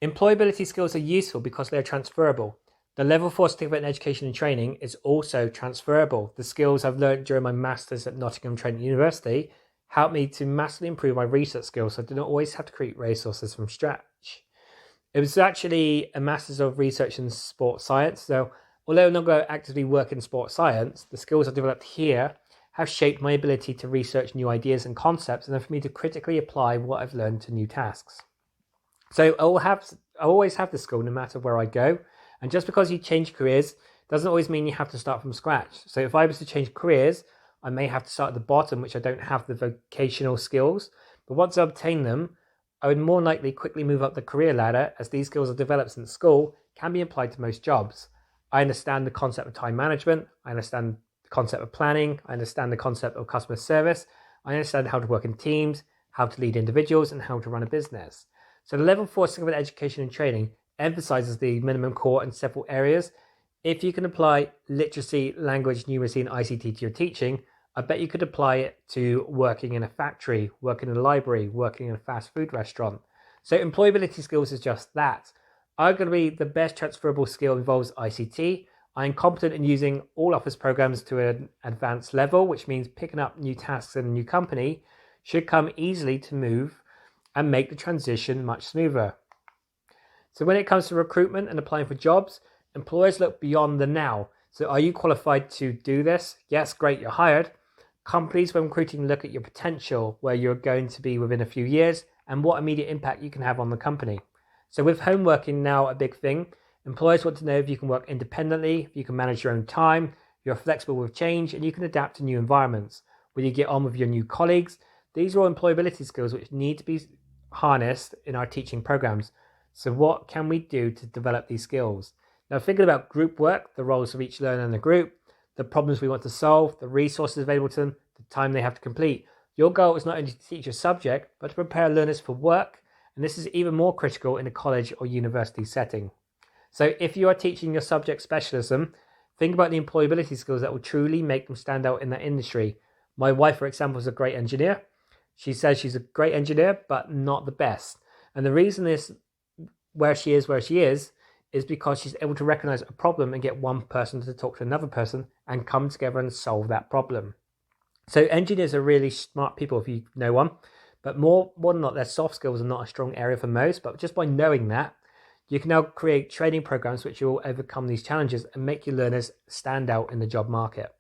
Employability skills are useful because they're transferable. The level 4 certificate in education and training is also transferable. The skills I've learned during my masters at Nottingham Trent University helped me to massively improve my research skills, so I didn't always have to create resources from scratch. It was actually a master's of research in sports science, so although I no longer actively work in sports science, the skills I've developed here have shaped my ability to research new ideas and concepts, and then for me to critically apply what I've learned to new tasks. So I always have the skill no matter where I go. And just because you change careers doesn't always mean you have to start from scratch. So if I was to change careers, I may have to start at the bottom, which I don't have the vocational skills. But once I obtain them, I would more likely quickly move up the career ladder, as these skills are developed since school, can be applied to most jobs. I understand the concept of time management. I understand the concept of planning. I understand the concept of customer service. I understand how to work in teams, how to lead individuals, and how to run a business. So the level 4 certificate in education and training emphasizes the minimum core in several areas. If you can apply literacy, language, numeracy, and ICT to your teaching, I bet you could apply it to working in a factory, working in a library, working in a fast food restaurant. So employability skills is just that. Arguably, the best transferable skill involves ICT. I am competent in using all Office programs to an advanced level, which means picking up new tasks in a new company should come easily to move and make the transition much smoother. So when it comes to recruitment and applying for jobs, employers look beyond the now. So are you qualified to do this? Yes, great, you're hired. Companies, when recruiting, look at your potential, where you're going to be within a few years, and what immediate impact you can have on the company. So with home working now a big thing, employers want to know if you can work independently, if you can manage your own time, you're flexible with change, and you can adapt to new environments. Will you get on with your new colleagues? These are all employability skills which need to be harnessed in our teaching programs. So what can we do to develop these skills? Now, thinking about group work, the roles of each learner in the group, the problems we want to solve, the resources available to them, the time they have to complete. Your goal is not only to teach a subject, but to prepare learners for work. And this is even more critical in a college or university setting. So if you are teaching your subject specialism, think about the employability skills that will truly make them stand out in that industry. My wife, for example, is a great engineer. She says she's a great engineer, but not the best. And the reason is where she is because she's able to recognize a problem and get one person to talk to another person and come together and solve that problem. So engineers are really smart people if you know one, but more than not, their soft skills are not a strong area for most. But just by knowing that, you can now create training programs which will overcome these challenges and make your learners stand out in the job market.